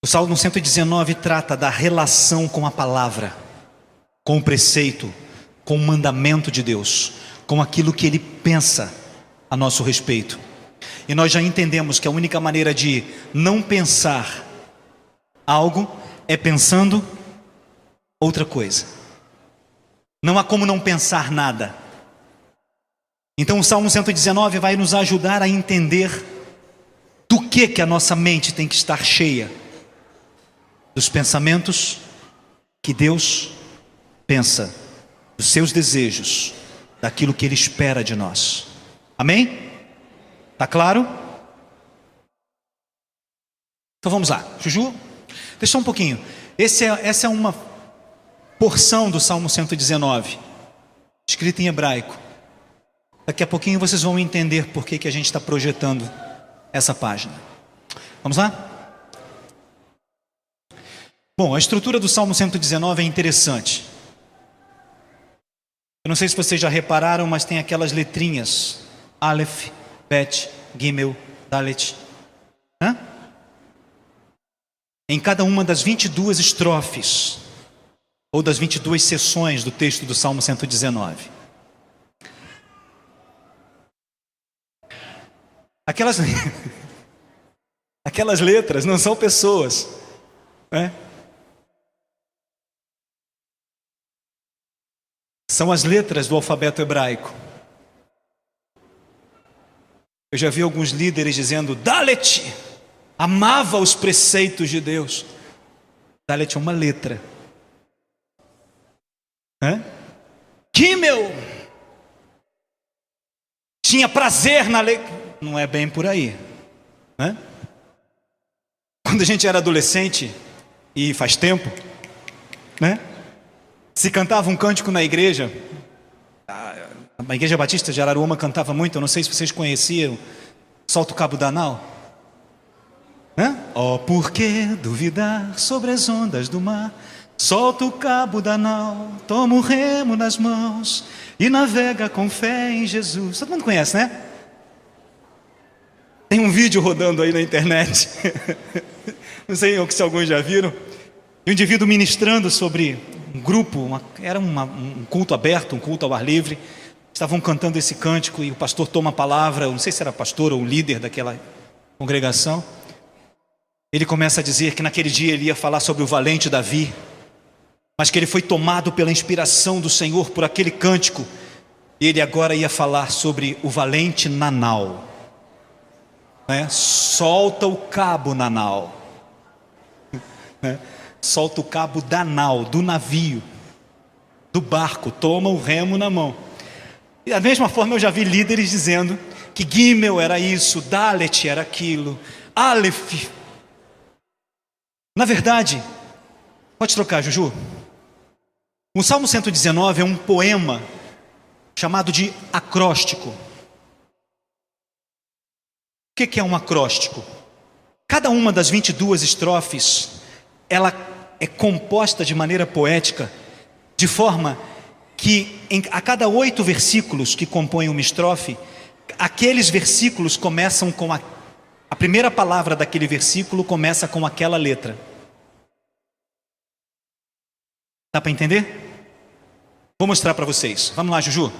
O Salmo 119 trata da relação com a palavra, com o preceito, com o mandamento de Deus, com aquilo que Ele pensa a nosso respeito. E nós já entendemos que a única maneira de não pensar algo é pensando outra coisa. Não há como não pensar nada. Então o Salmo 119 vai nos ajudar a entender do que a nossa mente tem que estar cheia. Dos pensamentos que Deus pensa, dos seus desejos, daquilo que Ele espera de nós. Amém? Tá claro? Então vamos lá. Juju, deixa um pouquinho. Essa é uma porção do Salmo 119, escrita em hebraico. Daqui a pouquinho vocês vão entender por que a gente está projetando essa página. Vamos lá? Bom, a estrutura do Salmo 119 é interessante. Eu não sei se vocês já repararam, mas tem aquelas letrinhas: Aleph, Bet, Gimel, Dalet. Em cada uma das 22 estrofes, ou das 22 seções do texto do Salmo 119. Aquelas letras não são pessoas, né? São as letras do alfabeto hebraico. Eu já vi alguns líderes dizendo: Dalet amava os preceitos de Deus. Dalet é uma letra. Gimel tinha prazer na lei. Não é bem por aí. Quando a gente era adolescente, e faz tempo, se cantava um cântico na igreja, a Igreja Batista de Araruama cantava muito, eu não sei se vocês conheciam, Solta o Cabo da Nau. Oh, por que duvidar sobre as ondas do mar? Solta o cabo da nau, toma o remo nas mãos e navega com fé em Jesus. Todo mundo conhece, né? Tem um vídeo rodando aí na internet, não sei se alguns já viram, de um indivíduo ministrando sobre um grupo, era um culto aberto, um culto ao ar livre. Estavam cantando esse cântico e o pastor toma a palavra, eu não sei se era pastor ou líder daquela congregação. Ele começa a dizer que naquele dia ele ia falar sobre o valente Davi, mas que ele foi tomado pela inspiração do Senhor por aquele cântico, e ele agora ia falar sobre o valente Nanau. Solta o cabo, Nanau. Solta o cabo da nau, do navio, do barco, toma o remo na mão. E da mesma forma eu já vi líderes dizendo que Gimel era isso, Dalet era aquilo, Aleph. Na verdade, pode trocar, Juju. O Salmo 119 é um poema chamado de acróstico. O que é um acróstico? Cada uma das 22 estrofes, ela é composta de maneira poética, de forma que a cada 8 versículos que compõem uma estrofe, aqueles versículos começam com a primeira palavra daquele versículo começa com aquela letra. Dá para entender? Vou mostrar para vocês. Vamos lá, Juju.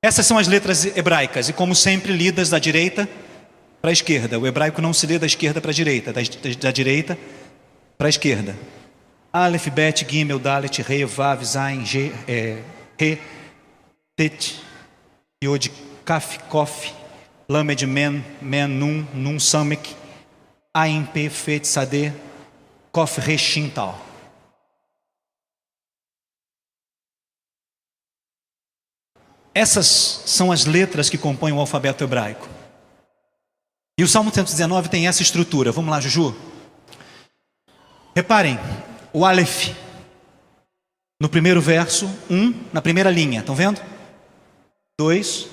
Essas são as letras hebraicas e, como sempre, lidas da direita para a esquerda. O hebraico não se lê da esquerda para a direita, da direita para a esquerda. Aleph, Bet, Gimel, Dalet, Rei, Vav, Zain, Re, Tet, Yod, Kaf, Kof, Lamed, Men, Nun, Nun, Samek, Ain, Pe, Fet, Sade, Kof, Re, Shin, Tal. Essas são as letras que compõem o alfabeto hebraico. E o Salmo 119 tem essa estrutura. Vamos lá, Juju. Reparem, o Aleph, no primeiro verso, 1, na primeira linha, estão vendo? 2.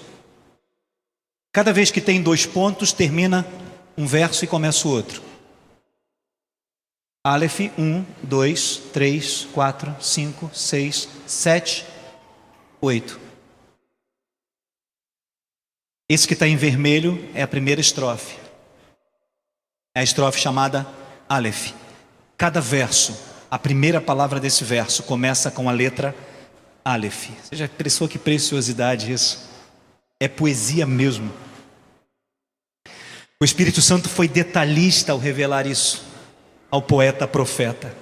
Cada vez que tem 2 pontos, termina um verso e começa o outro. Aleph, 1, 2, 3, 4, 5, 6, 7, 8. Esse que está em vermelho é a primeira estrofe. É a estrofe chamada Aleph. Cada verso, a primeira palavra desse verso começa com a letra Aleph. Você já pensou que preciosidade isso? É poesia mesmo. O Espírito Santo foi detalhista ao revelar isso ao poeta profeta.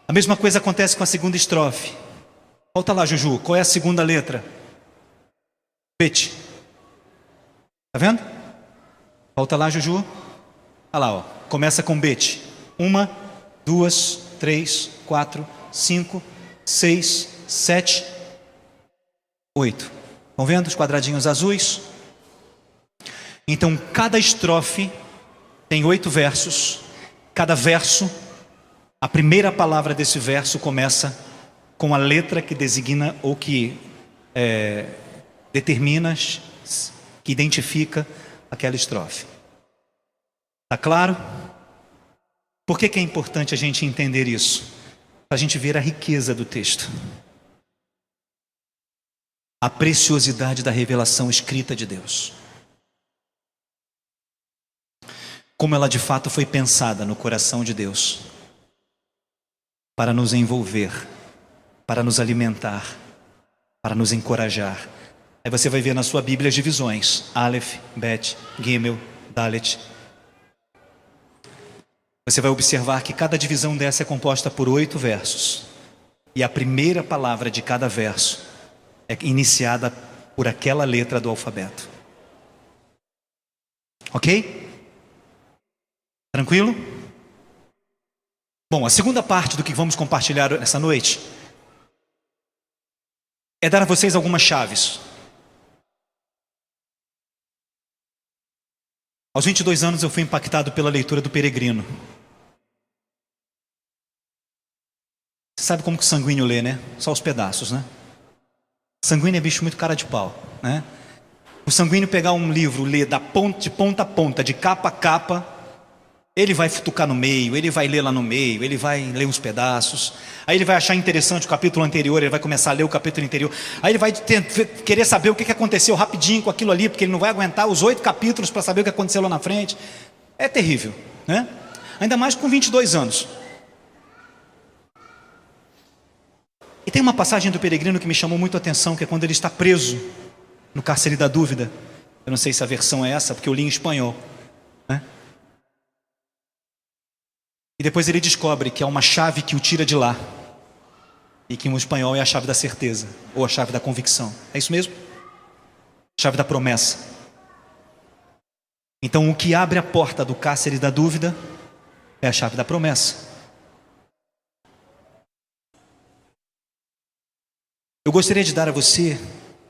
A mesma coisa acontece com a segunda estrofe. Volta lá, Juju, qual é a segunda letra? Bet. Tá vendo? Volta lá, Juju. Olha lá, ó. Começa com Bet. 1, 2, 3, 4, 5, 6, 7, 8. Estão vendo os quadradinhos azuis? Então, cada estrofe tem 8 versos. Cada verso, a primeira palavra desse verso começa com a letra que designa ou que determina, que identifica aquela estrofe. Tá claro? Por que é importante a gente entender isso? Para a gente ver a riqueza do texto, a preciosidade da revelação escrita de Deus, como ela de fato foi pensada no coração de Deus, para nos envolver, para nos alimentar, para nos encorajar. Aí você vai ver na sua Bíblia as divisões: Aleph, Bet, Gimel, Dalet. Você vai observar que cada divisão dessa é composta por 8 versos. E a primeira palavra de cada verso é iniciada por aquela letra do alfabeto. Ok? Tranquilo? Bom, a segunda parte do que vamos compartilhar essa noite é dar a vocês algumas chaves. Aos 22 anos eu fui impactado pela leitura do Peregrino. Você sabe como que o sanguíneo lê, né? Só os pedaços, né? Sanguíneo é bicho muito cara de pau, né? O sanguíneo pegar um livro, ler de ponta a ponta, de capa a capa, ele vai futucar no meio, ele vai ler lá no meio, ele vai ler uns pedaços, aí ele vai achar interessante o capítulo anterior, ele vai começar a ler o capítulo anterior, aí ele vai querer saber o que aconteceu rapidinho com aquilo ali, porque ele não vai aguentar os 8 capítulos para saber o que aconteceu lá na frente. É terrível, né? Ainda mais com 22 anos. E tem uma passagem do Peregrino que me chamou muito a atenção, que é quando ele está preso no cárcere da dúvida. Eu não sei se a versão é essa, porque eu li em espanhol, né? E depois ele descobre que há uma chave que o tira de lá, e que no espanhol é a chave da certeza, ou a chave da convicção. É isso mesmo? Chave da promessa. Então o que abre a porta do cárcere da dúvida é a chave da promessa. Eu gostaria de dar a você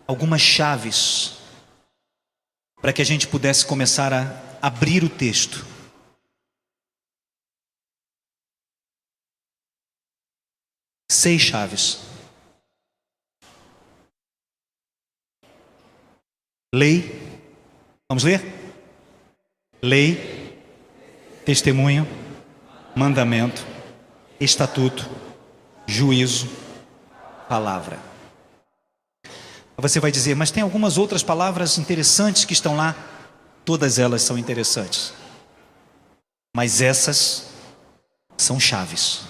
algumas chaves para que a gente pudesse começar a abrir o texto. Seis chaves. Lei. Vamos ler? Lei, testemunho, mandamento, estatuto, juízo, palavra. Você vai dizer, mas tem algumas outras palavras interessantes que estão lá. Todas elas são interessantes, mas essas são chaves.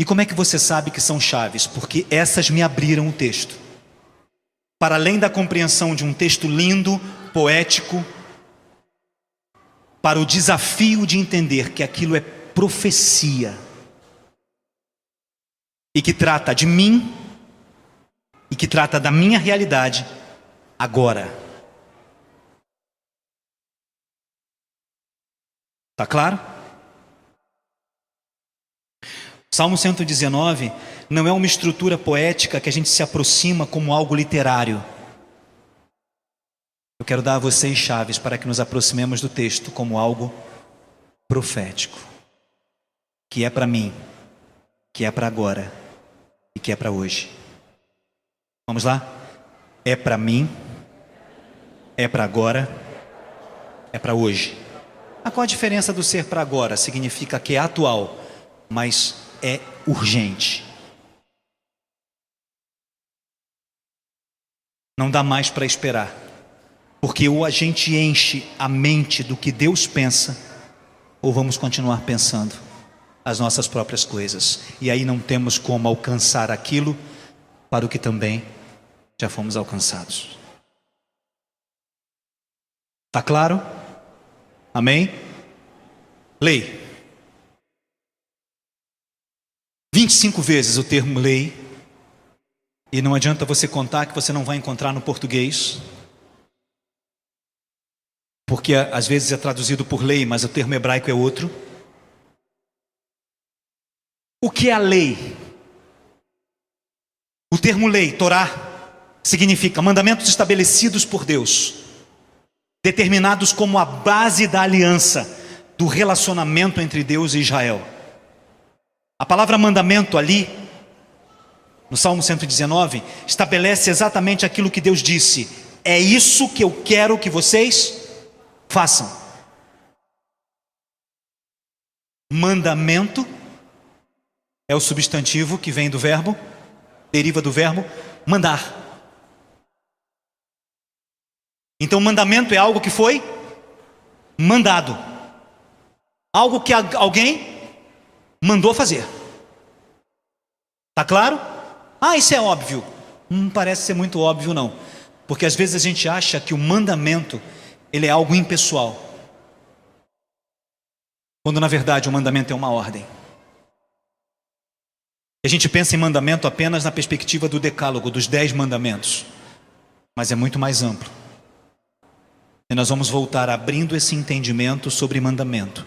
E como é que você sabe que são chaves? Porque essas me abriram o texto. Para além da compreensão de um texto lindo, poético, para o desafio de entender que aquilo é profecia e que trata de mim e que trata da minha realidade agora. Tá claro? Salmo 119 não é uma estrutura poética que a gente se aproxima como algo literário. Eu quero dar a vocês chaves para que nos aproximemos do texto como algo profético, que é para mim, que é para agora e que é para hoje. Vamos lá? É para mim, é para agora, é para hoje. Qual a diferença do ser para agora? Significa que é atual, mas é urgente. Não dá mais para esperar. Porque ou a gente enche a mente do que Deus pensa, ou vamos continuar pensando as nossas próprias coisas. E aí não temos como alcançar aquilo para o que também já fomos alcançados. Está claro? Amém? Lei. 25 vezes o termo lei. E não adianta você contar que você não vai encontrar no português. Porque às vezes é traduzido por lei, mas o termo hebraico é outro. O que é a lei? O termo lei, Torá, significa mandamentos estabelecidos por Deus, determinados como a base da aliança, do relacionamento entre Deus e Israel. A palavra mandamento ali, no Salmo 119, estabelece exatamente aquilo que Deus disse: é isso que eu quero que vocês façam. Mandamento é o substantivo que vem do verbo, deriva do verbo mandar. Então mandamento é algo que foi mandado, algo que alguém mandou fazer. Tá claro? Isso é óbvio. Não parece ser muito óbvio não, porque às vezes a gente acha que o mandamento ele é algo impessoal, quando na verdade o mandamento é uma ordem. A gente pensa em mandamento apenas na perspectiva do decálogo, dos 10 mandamentos, mas é muito mais amplo. E nós vamos voltar abrindo esse entendimento sobre mandamento.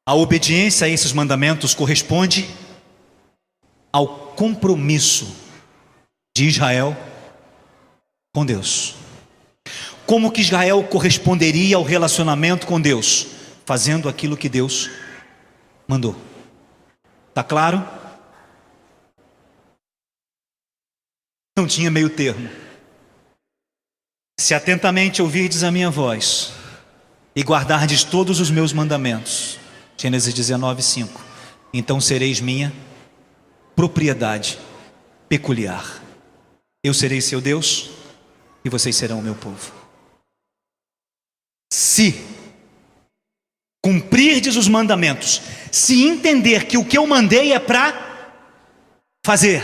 A obediência a esses mandamentos corresponde ao compromisso de Israel com Deus. Como que Israel corresponderia ao relacionamento com Deus? Fazendo aquilo que Deus mandou. Tá claro? Não tinha meio termo. Se atentamente ouvirdes a minha voz e guardardes todos os meus mandamentos, Gênesis 19:5, então sereis minha propriedade peculiar. Eu serei seu Deus e vocês serão o meu povo. Se cumprirdes os mandamentos, se entender que o que eu mandei é para fazer.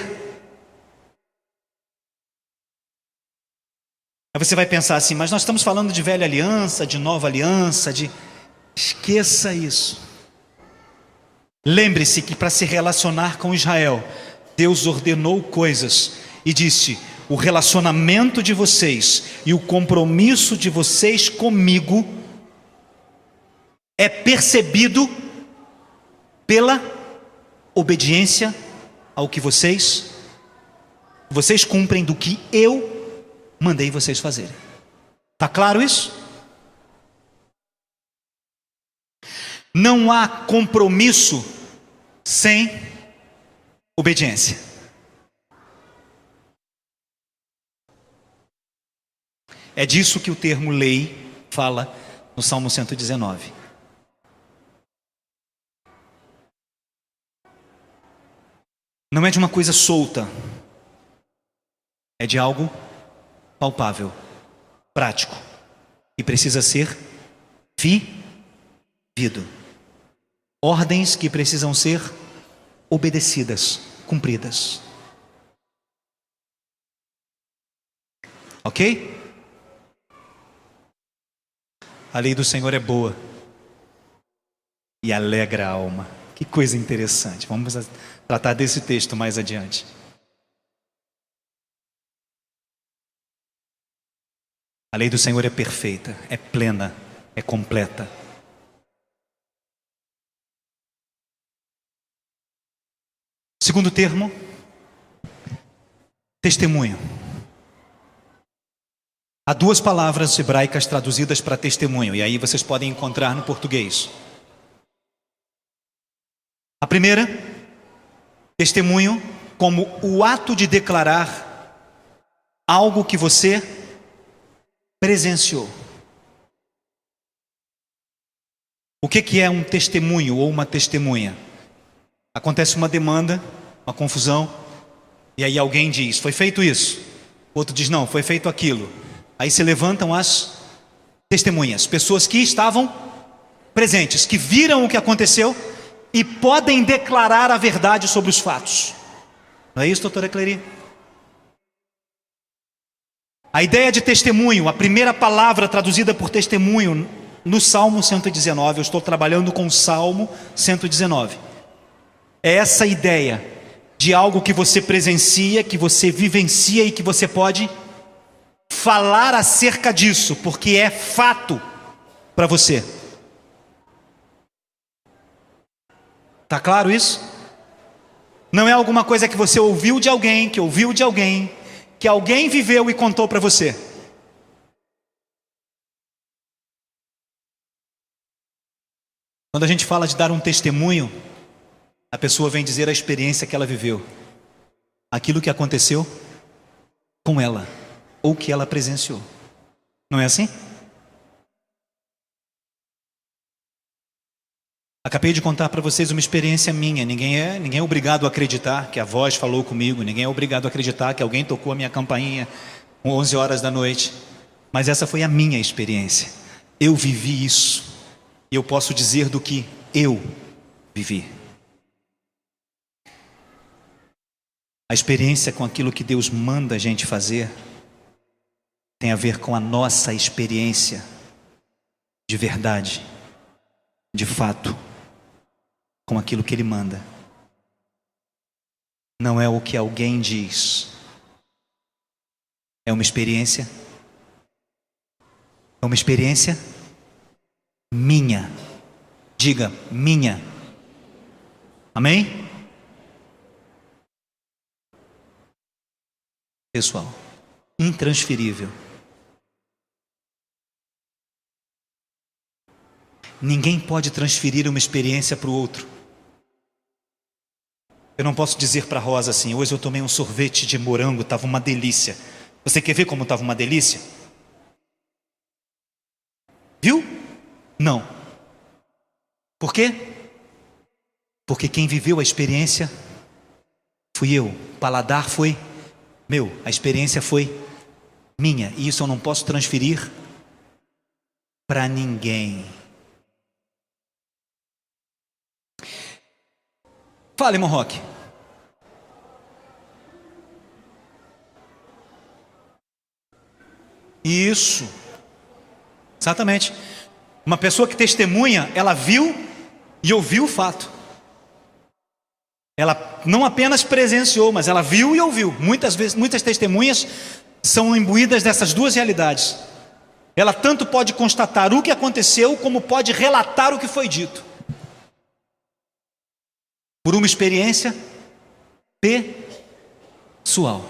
Aí você vai pensar assim, mas nós estamos falando de velha aliança, de nova aliança, Esqueça isso. Lembre-se que para se relacionar com Israel, Deus ordenou coisas e disse: o relacionamento de vocês e o compromisso de vocês comigo é percebido pela obediência ao que vocês cumprem do que eu mandei vocês fazerem. Tá claro isso? Não há compromisso sem obediência. É disso que o termo lei fala no Salmo 119. Não é de uma coisa solta, é de algo palpável, prático, e precisa ser vivido. Ordens que precisam ser obedecidas, cumpridas. Ok? A lei do Senhor é boa e alegra a alma. Que coisa interessante. Vamos tratar desse texto mais adiante. A lei do Senhor é perfeita, é plena, é completa. Segundo termo, testemunho. Há duas palavras hebraicas traduzidas para testemunho, e aí vocês podem encontrar no português. A primeira, testemunho, como o ato de declarar algo que você presenciou. O que é um testemunho ou uma testemunha? Acontece uma demanda, uma confusão, e aí alguém diz: foi feito isso. O outro diz, não, foi feito aquilo. Aí se levantam as testemunhas, pessoas que estavam presentes, que viram o que aconteceu e podem declarar a verdade sobre os fatos. Não é isso, doutora Clery? A ideia de testemunho, a primeira palavra traduzida por testemunho no Salmo 119, eu estou trabalhando com o Salmo 119. É essa ideia de algo que você presencia, que você vivencia e que você pode falar acerca disso, porque é fato para você. Tá claro isso? Não é alguma coisa que você ouviu de alguém, que ouviu de alguém, que alguém viveu e contou para você. Quando a gente fala de dar um testemunho, a pessoa vem dizer a experiência que ela viveu, aquilo que aconteceu com ela, ou que ela presenciou. Não é assim? Acabei de contar para vocês uma experiência minha. Ninguém é obrigado a acreditar que a voz falou comigo. Ninguém é obrigado a acreditar que alguém tocou a minha campainha 11 horas da noite. Mas essa foi a minha experiência. Eu vivi isso. E eu posso dizer do que eu vivi. A experiência com aquilo que Deus manda a gente fazer tem a ver com a nossa experiência de verdade, de fato, com aquilo que Ele manda. Não é o que alguém diz. É uma experiência. É uma experiência minha. Diga, minha. Amém? Pessoal, intransferível. Ninguém pode transferir uma experiência para o outro. Eu não posso dizer para a Rosa assim, hoje eu tomei um sorvete de morango, estava uma delícia. Você quer ver como estava uma delícia? Viu? Não. Por quê? Porque quem viveu a experiência fui eu. O paladar foi meu. A experiência foi minha. E isso eu não posso transferir para ninguém. Fala, irmão Roque. Isso. Exatamente. Uma pessoa que testemunha, ela viu e ouviu o fato. Ela não apenas presenciou, mas ela viu e ouviu. Muitas vezes, muitas testemunhas são imbuídas dessas duas realidades. Ela tanto pode constatar o que aconteceu, como pode relatar o que foi dito. Por uma experiência pessoal.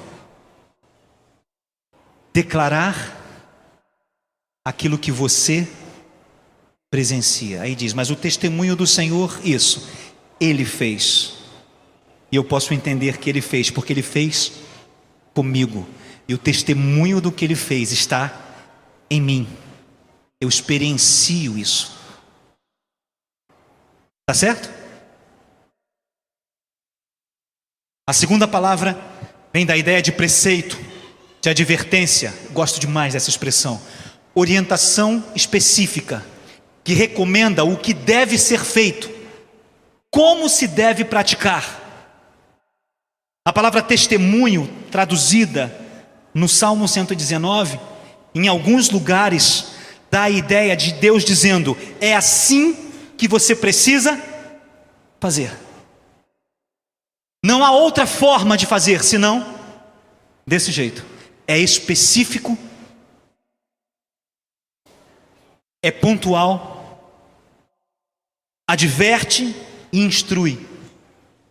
Declarar aquilo que você presencia. Aí diz, mas o testemunho do Senhor, isso, Ele fez. E eu posso entender que Ele fez, porque Ele fez comigo. E o testemunho do que Ele fez está em mim. Eu experiencio isso. Tá certo? A segunda palavra vem da ideia de preceito, de advertência. Gosto demais dessa expressão. Orientação específica, que recomenda o que deve ser feito, como se deve praticar. A palavra testemunho, traduzida no Salmo 119, em alguns lugares, dá a ideia de Deus dizendo, é assim que você precisa fazer. Não há outra forma de fazer, senão desse jeito. É específico, é pontual, adverte e instrui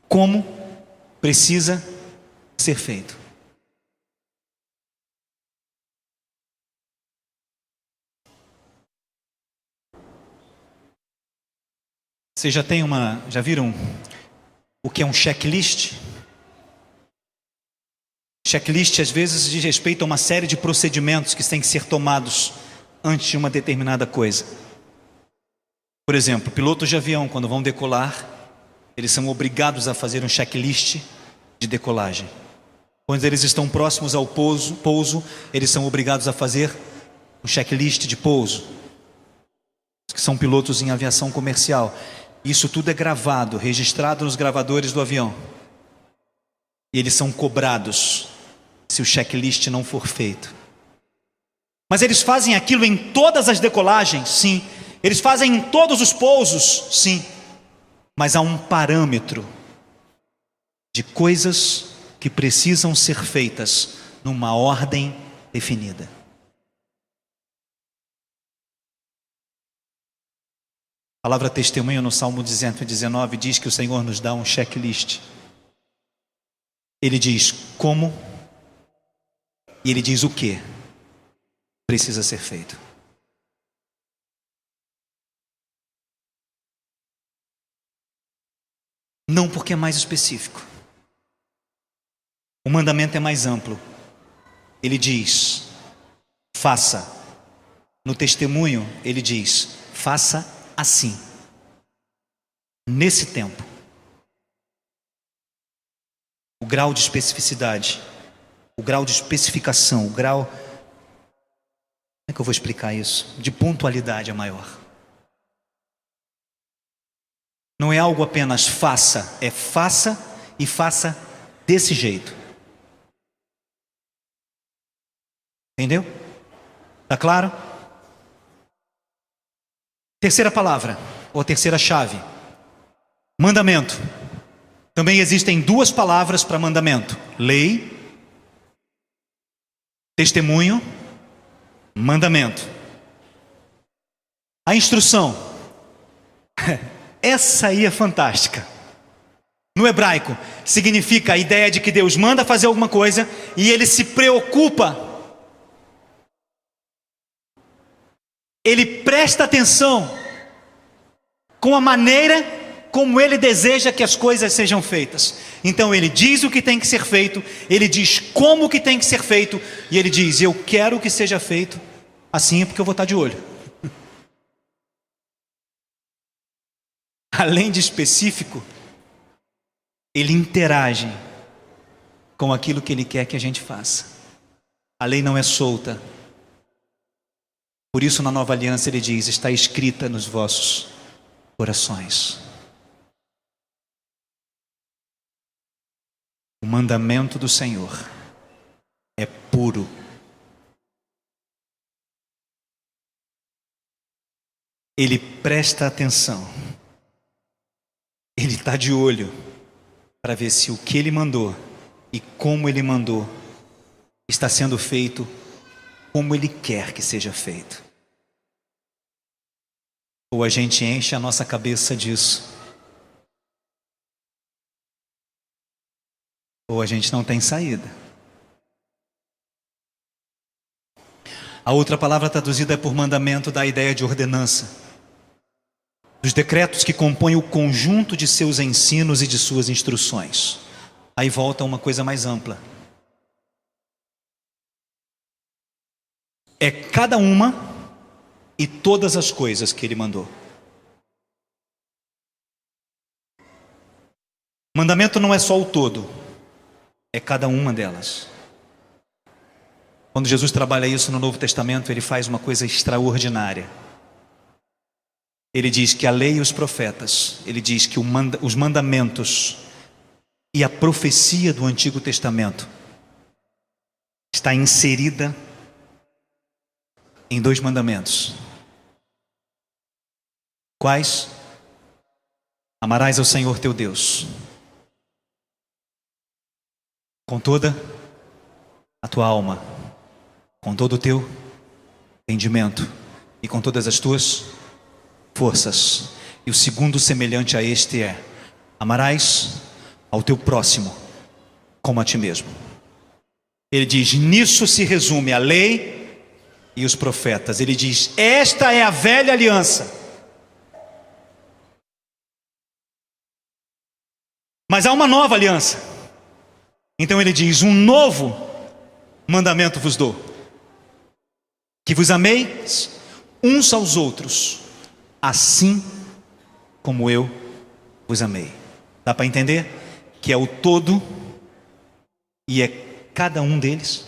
como precisa ser feito. Vocês já viram o que é um checklist? Checklist às vezes diz respeito a uma série de procedimentos que têm que ser tomados antes de uma determinada coisa. Por exemplo, pilotos de avião, quando vão decolar, eles são obrigados a fazer um checklist de decolagem. Quando eles estão próximos ao pouso, eles são obrigados a fazer um checklist de pouso. Os que são pilotos em aviação comercial. Isso tudo é gravado, registrado nos gravadores do avião. E eles são cobrados se o checklist não for feito. Mas eles fazem aquilo em todas as decolagens? Sim. Eles fazem em todos os pousos? Sim. Mas há um parâmetro de coisas que precisam ser feitas numa ordem definida. A palavra testemunho no Salmo 119 diz que o Senhor nos dá um checklist. Ele diz como e ele diz o que precisa ser feito. Não porque é mais específico. O mandamento é mais amplo. Ele diz, faça. No testemunho, ele diz, faça assim. Nesse tempo. O grau de especificidade, o grau de especificação, o grau... Como é que eu vou explicar isso? De pontualidade é maior. Não é algo apenas faça, é faça e faça desse jeito. Entendeu? Tá claro? Terceira palavra, ou terceira chave. Mandamento. Também existem duas palavras para mandamento: lei, testemunho, mandamento. A instrução. Essa aí é fantástica. No hebraico, significa a ideia de que Deus manda fazer alguma coisa e Ele se preocupa. Ele presta atenção com a maneira como Ele deseja que as coisas sejam feitas. Então Ele diz o que tem que ser feito, Ele diz como que tem que ser feito, e Ele diz, eu quero que seja feito assim, porque eu vou estar de olho. Além de específico, Ele interage com aquilo que Ele quer que a gente faça. A lei não é solta. Por isso na nova aliança Ele diz, está escrita nos vossos corações. O mandamento do Senhor é puro. Ele presta atenção. Ele está de olho para ver se o que Ele mandou e como Ele mandou está sendo feito como Ele quer que seja feito. Ou a gente enche a nossa cabeça disso, ou a gente não tem saída. A outra palavra traduzida é por mandamento, dá a ideia de ordenança. Dos decretos que compõem o conjunto de seus ensinos e de suas instruções. Aí volta uma coisa mais ampla. É cada uma e todas as coisas que Ele mandou. Mandamento não é só o todo, é cada uma delas. Quando Jesus trabalha isso no Novo Testamento, Ele faz uma coisa extraordinária. Ele diz que a lei e os profetas, Ele diz que os mandamentos e a profecia do Antigo Testamento está inserida em dois mandamentos. Quais? Amarás ao Senhor teu Deus com toda a tua alma, com todo o teu entendimento e com todas as tuas forças. E o segundo semelhante a este é: amarás ao teu próximo como a ti mesmo. Ele diz, nisso se resume a lei e os profetas. Ele diz, esta é a velha aliança. Mas há uma nova aliança. Então ele diz, um novo mandamento vos dou: que vos ameis uns aos outros, assim como eu vos amei. Dá para entender? Que é o todo e é cada um deles?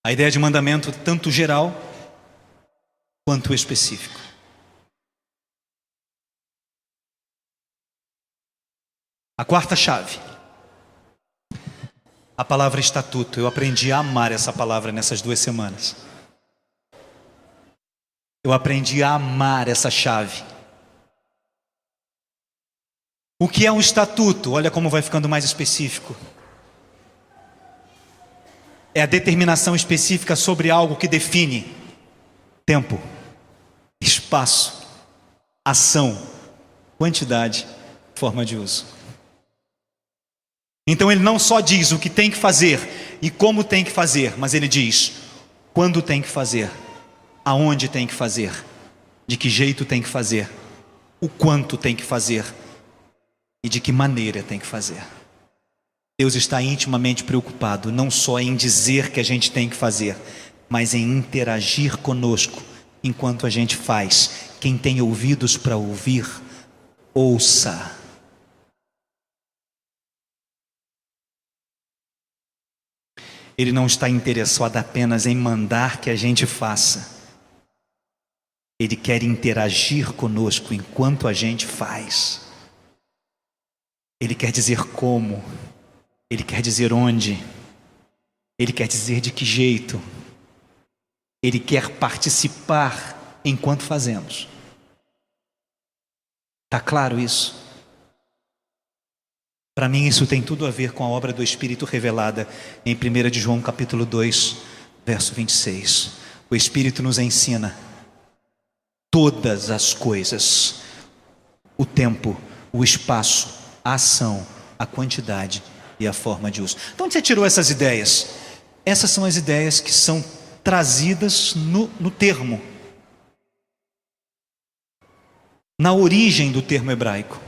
A ideia de mandamento tanto geral quanto específico. A quarta chave. A palavra estatuto. Eu aprendi a amar essa palavra nessas 2 semanas. Eu aprendi a amar essa chave. O que é um estatuto? Olha como vai ficando mais específico. É a determinação específica sobre algo que define tempo, espaço, ação, quantidade, forma de uso. Então ele não só diz o que tem que fazer e como tem que fazer, mas ele diz quando tem que fazer, aonde tem que fazer, de que jeito tem que fazer, o quanto tem que fazer e de que maneira tem que fazer. Deus está intimamente preocupado não só em dizer que a gente tem que fazer, mas em interagir conosco enquanto a gente faz. Quem tem ouvidos para ouvir, ouça. Ele não está interessado apenas em mandar que a gente faça. Ele quer interagir conosco enquanto a gente faz. Ele quer dizer como. Ele quer dizer onde. Ele quer dizer de que jeito. Ele quer participar enquanto fazemos. Está claro isso? Para mim isso tem tudo a ver com a obra do Espírito revelada em 1 de João capítulo 2, verso 26. O Espírito nos ensina todas as coisas. O tempo, o espaço, a ação, a quantidade e a forma de uso. Então onde você tirou essas ideias? Essas são as ideias que são trazidas no termo, na origem do termo hebraico,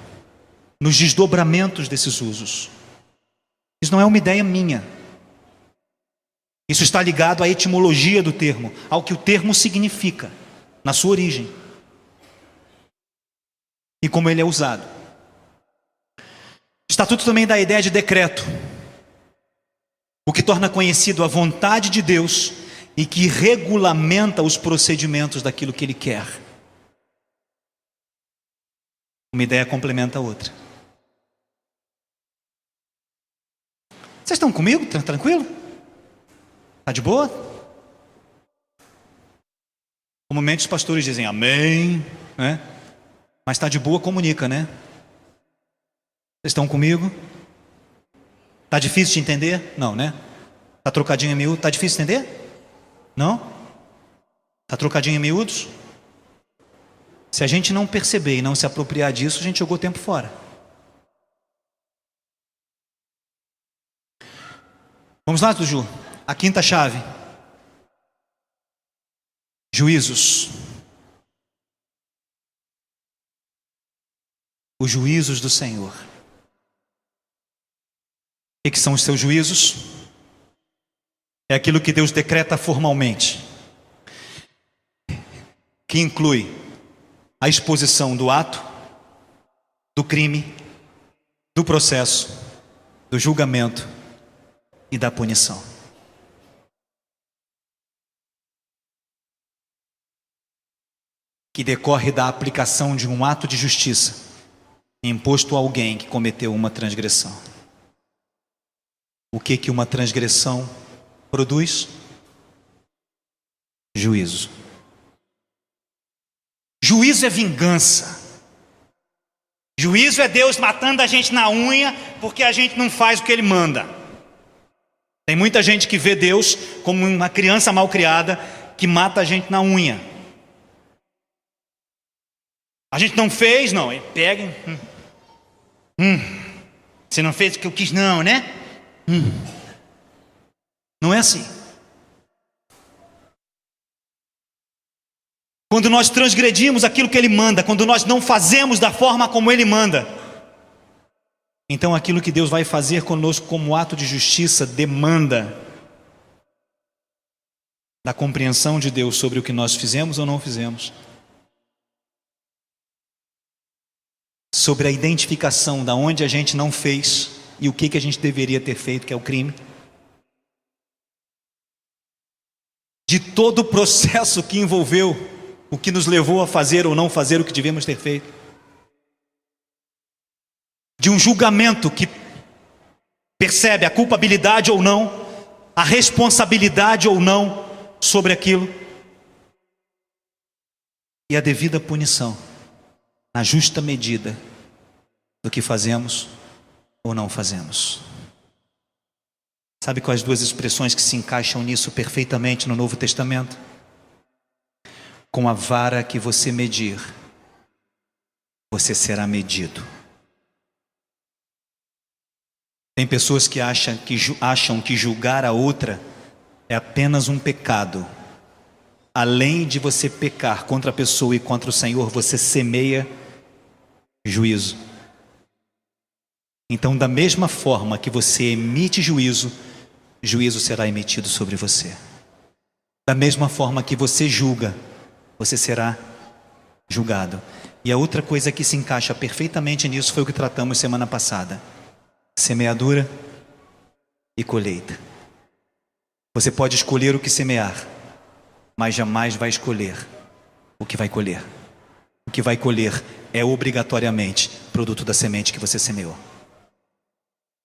nos desdobramentos desses usos. Isso não é uma ideia minha. Isso está ligado à etimologia do termo, ao que o termo significa, na sua origem e como ele é usado. Estatuto também dá a ideia de decreto, o que torna conhecido a vontade de Deus e que regulamenta os procedimentos daquilo que Ele quer. Uma ideia complementa a outra. Vocês estão comigo? Tranquilo? Está de boa? Comumente os pastores dizem amém, né? Mas está de boa, comunica, né? Vocês estão comigo? Está difícil de entender? Não, né? Está trocadinho em miúdos? Está difícil de entender? Não? Está trocadinho em miúdos? Se a gente não perceber e não se apropriar disso, a gente jogou tempo fora. Vamos lá, Tuju. A quinta chave. Juízos. Os juízos do Senhor. O que são os seus juízos? É aquilo que Deus decreta formalmente, que inclui a exposição do ato, do crime, do processo, do julgamento e da punição. Que decorre da aplicação de um ato de justiça imposto a alguém que cometeu uma transgressão. O que uma transgressão produz? Juízo. Juízo é vingança. Juízo é Deus matando a gente na unha porque a gente não faz o que Ele manda. Tem muita gente que vê Deus como uma criança mal criada que mata a gente na unha. A gente não fez, não. Ele pega. Você não fez o que eu quis, não, né? Não é assim. Quando nós transgredimos aquilo que Ele manda, quando nós não fazemos da forma como Ele manda, então aquilo que Deus vai fazer conosco como ato de justiça demanda da compreensão de Deus sobre o que nós fizemos ou não fizemos. sobre a identificação da onde a gente não fez e o que a gente deveria ter feito, que é o crime. De todo o processo que envolveu o que nos levou a fazer ou não fazer o que devíamos ter feito. De um julgamento que percebe a culpabilidade ou não, a responsabilidade ou não sobre aquilo. E a devida punição, na justa medida do que fazemos ou não fazemos. Sabe quais duas expressões que se encaixam nisso perfeitamente no Novo Testamento? Com a vara que você medir, você será medido. Tem pessoas que acham que julgar a outra é apenas um pecado. Além de você pecar contra a pessoa e contra o Senhor, você semeia juízo. Então, da mesma forma que você emite juízo, juízo será emitido sobre você. Da mesma forma que você julga, você será julgado. E a outra coisa que se encaixa perfeitamente nisso foi o que tratamos semana passada: semeadura e colheita. Você pode escolher o que semear, mas jamais vai escolher o que vai colher. O que vai colher é obrigatoriamente produto da semente que você semeou.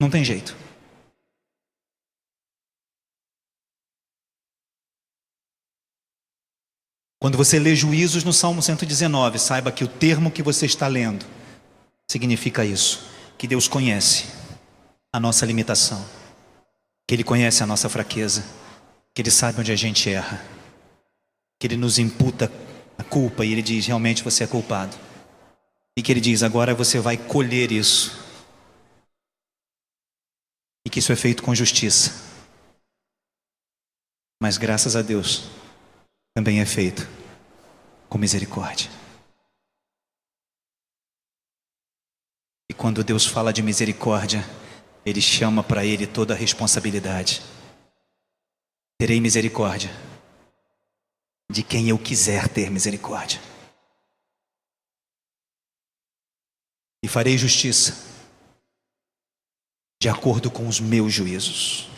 Não tem jeito. Quando você lê Juízos no Salmo 119, saiba que o termo que você está lendo significa isso: que Deus conhece a nossa limitação, que Ele conhece a nossa fraqueza, que Ele sabe onde a gente erra, que Ele nos imputa a culpa e Ele diz: realmente você é culpado. E que Ele diz: agora você vai colher isso. E que isso é feito com justiça. Mas graças a Deus, também é feito com misericórdia. E quando Deus fala de misericórdia, Ele chama para Ele toda a responsabilidade. Terei misericórdia de quem eu quiser ter misericórdia. E farei justiça de acordo com os meus juízos,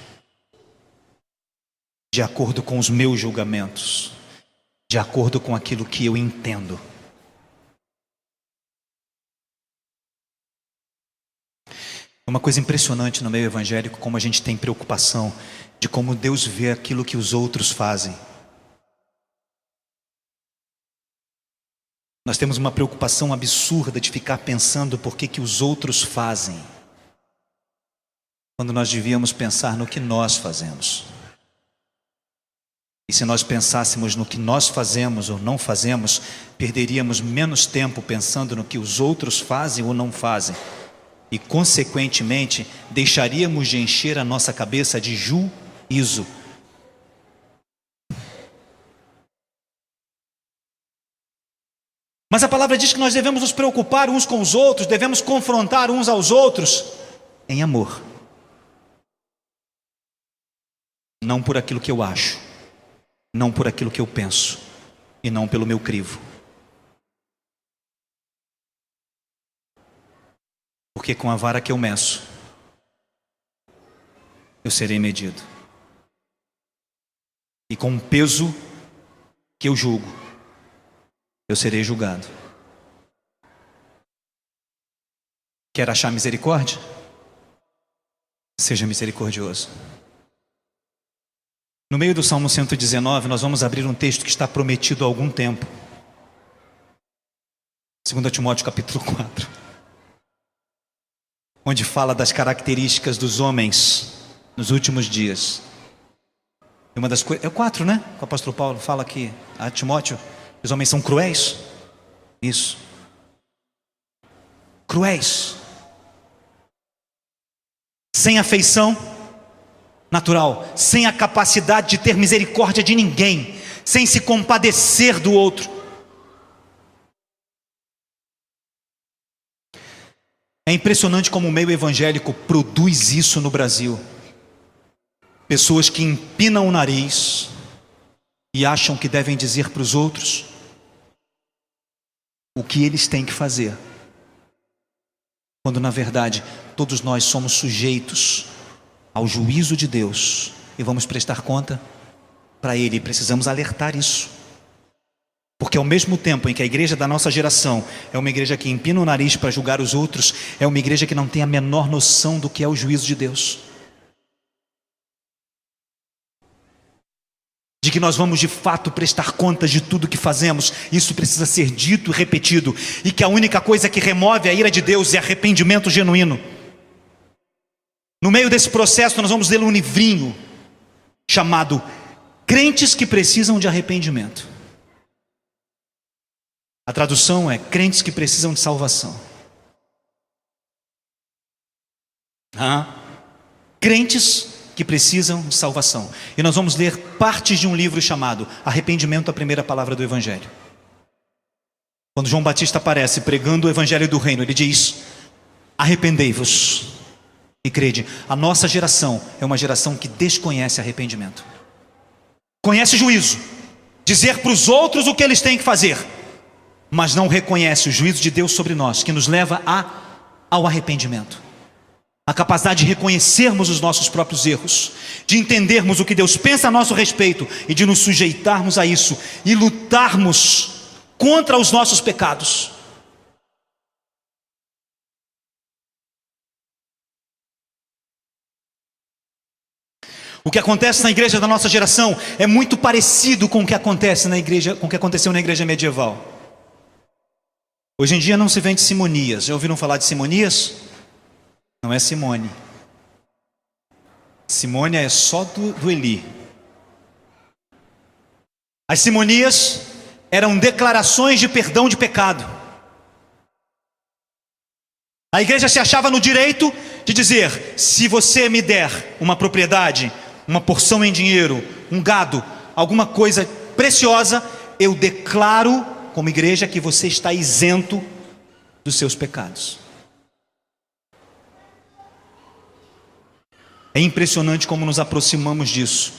de acordo com os meus julgamentos, de acordo com aquilo que eu entendo. É uma coisa impressionante no meio evangélico como a gente tem preocupação de como Deus vê aquilo que os outros fazem. Nós temos uma preocupação absurda de ficar pensando por que os outros fazem, quando nós devíamos pensar no que nós fazemos. E se nós pensássemos no que nós fazemos ou não fazemos, perderíamos menos tempo pensando no que os outros fazem ou não fazem. E, consequentemente, deixaríamos de encher a nossa cabeça de juízo. Mas a palavra diz que nós devemos nos preocupar uns com os outros, devemos confrontar uns aos outros em amor. Não por aquilo que eu acho, não por aquilo que eu penso, e não pelo meu crivo. Porque com a vara que eu meço, eu serei medido. E com o peso que eu julgo, eu serei julgado. Quer achar misericórdia? Seja misericordioso. No meio do Salmo 119, nós vamos abrir um texto que está prometido há algum tempo. 2 Timóteo capítulo 4. Onde fala das características dos homens nos últimos dias. E uma das coisas, é o 4, né? Que o apóstolo Paulo fala aqui a Timóteo, os homens são cruéis. Isso. Cruéis. Sem afeição natural, sem a capacidade de ter misericórdia de ninguém, sem se compadecer do outro. É impressionante como o meio evangélico produz isso no Brasil. Pessoas que empinam o nariz e acham que devem dizer para os outros o que eles têm que fazer, quando na verdade todos nós somos sujeitos ao juízo de Deus e vamos prestar conta para Ele. Precisamos alertar isso, porque ao mesmo tempo em que a igreja da nossa geração é uma igreja que empina o nariz para julgar os outros, é uma igreja que não tem a menor noção do que é o juízo de Deus, de que nós vamos de fato prestar contas de tudo que fazemos. Isso precisa ser dito e repetido, e que a única coisa que remove a ira de Deus é arrependimento genuíno. No meio desse processo nós vamos ler um livrinho chamado Crentes que Precisam de Arrependimento. A tradução é crentes que precisam de salvação. Crentes que precisam de salvação. E nós vamos ler partes de um livro chamado Arrependimento, a Primeira Palavra do Evangelho. Quando João Batista aparece pregando o Evangelho do Reino, ele diz: arrependei-vos e crede. A nossa geração é uma geração que desconhece arrependimento, conhece juízo, dizer para os outros o que eles têm que fazer, mas não reconhece o juízo de Deus sobre nós, que nos leva ao arrependimento, a capacidade de reconhecermos os nossos próprios erros, de entendermos o que Deus pensa a nosso respeito e de nos sujeitarmos a isso e lutarmos contra os nossos pecados. O que acontece na igreja da nossa geração é muito parecido com o que acontece na igreja, com o que aconteceu na igreja medieval. Hoje em dia não se vende simonias. Já ouviram falar de simonias? Não é Simone. Simônia é só do Eli. As simonias eram declarações de perdão de pecado. A igreja se achava no direito de dizer: se você me der uma propriedade, uma porção em dinheiro, um gado, alguma coisa preciosa, eu declaro como igreja que você está isento dos seus pecados. É impressionante como nos aproximamos disso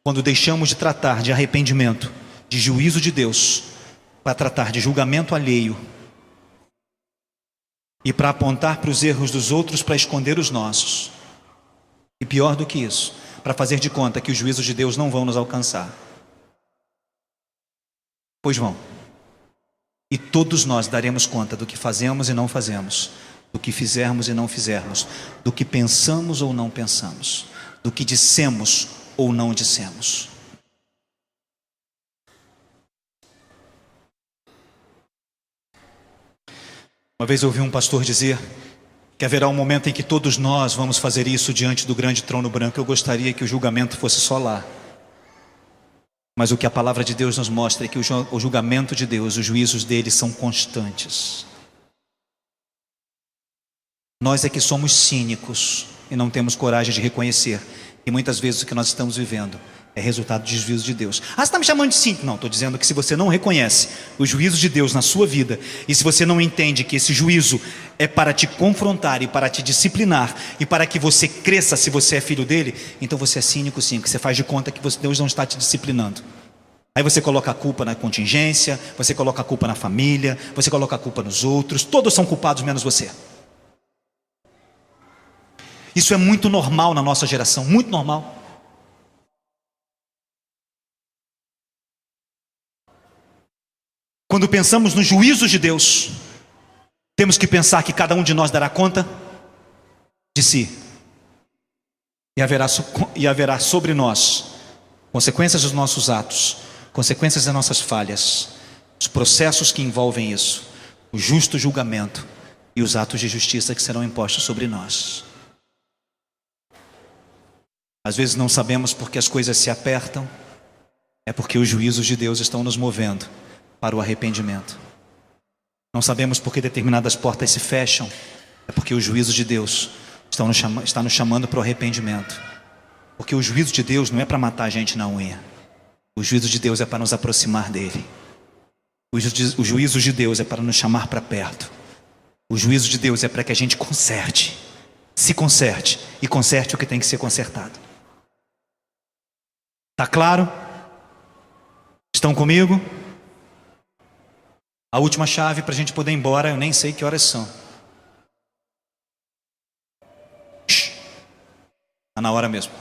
quando deixamos de tratar de arrependimento, de juízo de Deus, para tratar de julgamento alheio e para apontar para os erros dos outros para esconder os nossos. E pior do que isso, para fazer de conta que os juízos de Deus não vão nos alcançar. Pois vão. E todos nós daremos conta do que fazemos e não fazemos, do que fizermos e não fizermos, do que pensamos ou não pensamos, do que dissemos ou não dissemos. Uma vez eu ouvi um pastor dizer que haverá um momento em que todos nós vamos fazer isso diante do grande trono branco. Eu gostaria que o julgamento fosse só lá. Mas o que a palavra de Deus nos mostra é que o julgamento de Deus, os juízos dele são constantes. Nós é que somos cínicos e não temos coragem de reconhecer. E muitas vezes o que nós estamos vivendo é resultado de juízo de Deus. Ah, você está me chamando de cínico? Não, estou dizendo que se você não reconhece os juízos de Deus na sua vida, e se você não entende que esse juízo é para te confrontar e para te disciplinar, e para que você cresça se você é filho dele, então você é cínico sim, que você faz de conta que Deus não está te disciplinando. Aí você coloca a culpa na contingência, você coloca a culpa na família, você coloca a culpa nos outros, todos são culpados menos você. Isso é muito normal na nossa geração, muito normal. Quando pensamos nos juízos de Deus, temos que pensar que cada um de nós dará conta de si. E haverá sobre nós consequências dos nossos atos, consequências das nossas falhas, os processos que envolvem isso, o justo julgamento e os atos de justiça que serão impostos sobre nós. Às vezes não sabemos porque as coisas se apertam, é porque os juízos de Deus estão nos movendo para o arrependimento. Não sabemos porque determinadas portas se fecham, é porque os juízos de Deus estão nos chamando para o arrependimento. Porque o juízo de Deus não é para matar a gente na unha. O juízo de Deus é para nos aproximar dele. O juízo de Deus é para nos chamar para perto. O juízo de Deus é para que a gente se conserte e conserte o que tem que ser consertado. Tá claro? Estão comigo? A última chave para a gente poder ir embora, eu nem sei que horas são. Está na hora mesmo.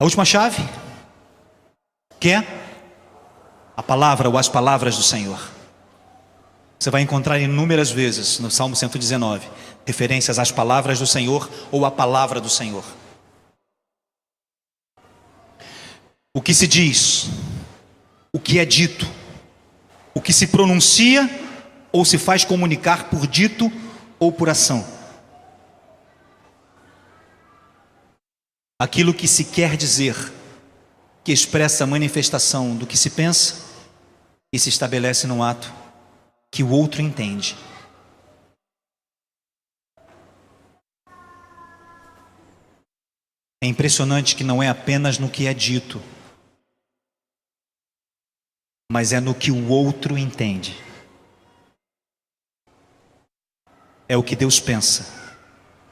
A última chave, que é a palavra ou as palavras do Senhor. Você vai encontrar inúmeras vezes no Salmo 119 referências às palavras do Senhor ou à palavra do Senhor. O que se diz, o que é dito, o que se pronuncia ou se faz comunicar por dito ou por ação. Aquilo que se quer dizer, que expressa a manifestação do que se pensa e se estabelece num ato que o outro entende. É impressionante que não é apenas no que é dito, mas é no que o outro entende. É o que Deus pensa,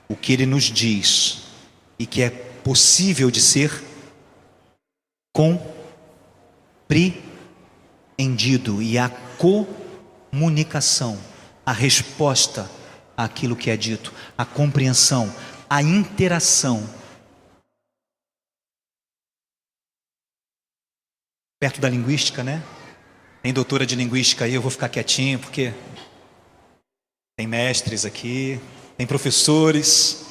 o que Ele nos diz e que é possível de ser compreendido, e a comunicação, a resposta àquilo que é dito, a compreensão, a interação. Perto da linguística, né? Tem doutora de linguística aí, eu vou ficar quietinho porque tem mestres aqui, tem professores.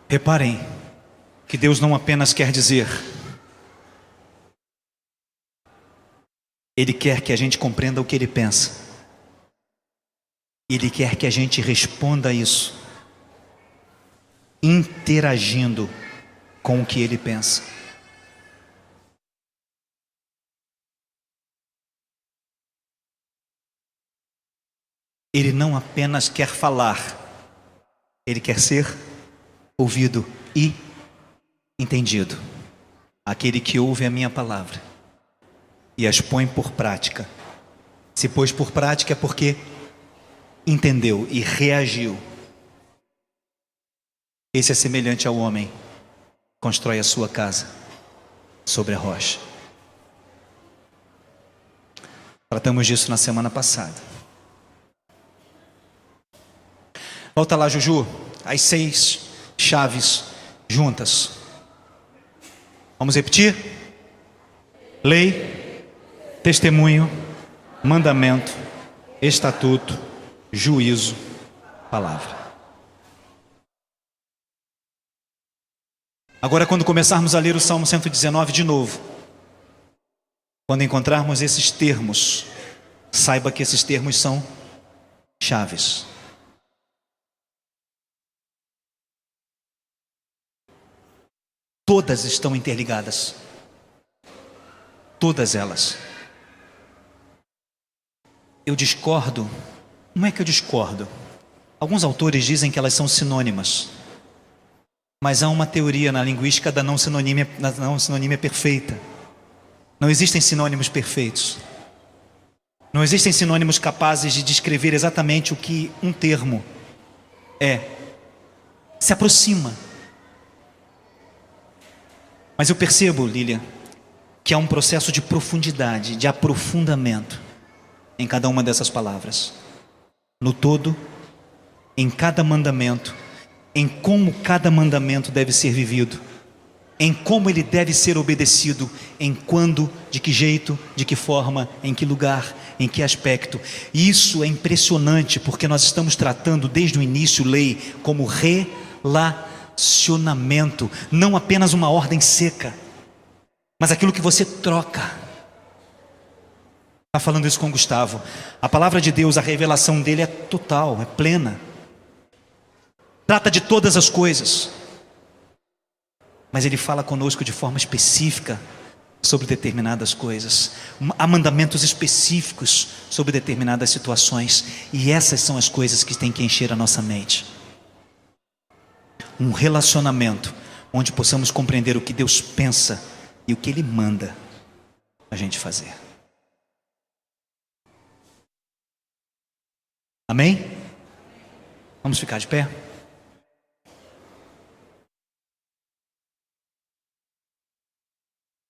Reparem que Deus não apenas quer dizer, Ele quer que a gente compreenda o que Ele pensa. Ele quer que a gente responda a isso, interagindo com o que Ele pensa. Ele não apenas quer falar, Ele quer ser ouvido e entendido. Aquele que ouve a minha palavra e as põe por prática. Se pôs por prática é porque entendeu e reagiu. Esse é semelhante ao homem que constrói a sua casa sobre a rocha. Tratamos disso na semana passada. Volta lá, Juju, as 6 chaves juntas. Vamos repetir? Lei, testemunho, mandamento, estatuto, juízo, palavra. Agora, quando começarmos a ler o Salmo 119 de novo, quando encontrarmos esses termos, saiba que esses termos são chaves. Todas estão interligadas. Todas elas. Eu discordo. Não é que eu discordo. Alguns autores dizem que elas são sinônimas. Mas há uma teoria na linguística da não sinonímia perfeita. Não existem sinônimos perfeitos. Não existem sinônimos capazes de descrever exatamente o que um termo é. Se aproxima. Mas eu percebo, Lilian, que há um processo de profundidade, de aprofundamento em cada uma dessas palavras. No todo, em cada mandamento, em como cada mandamento deve ser vivido, em como ele deve ser obedecido, em quando, de que jeito, de que forma, em que lugar, em que aspecto. E isso é impressionante, porque nós estamos tratando desde o início lei como relacionamento, não apenas uma ordem seca, mas aquilo que você troca. Está falando isso com o Gustavo. A palavra de Deus, a revelação dele é total, é plena. Trata de todas as coisas. Mas ele fala conosco de forma específica sobre determinadas coisas. Há mandamentos específicos sobre determinadas situações. E essas são as coisas que têm que encher a nossa mente. Um relacionamento onde possamos compreender o que Deus pensa e o que Ele manda a gente fazer. Amém? Vamos ficar de pé?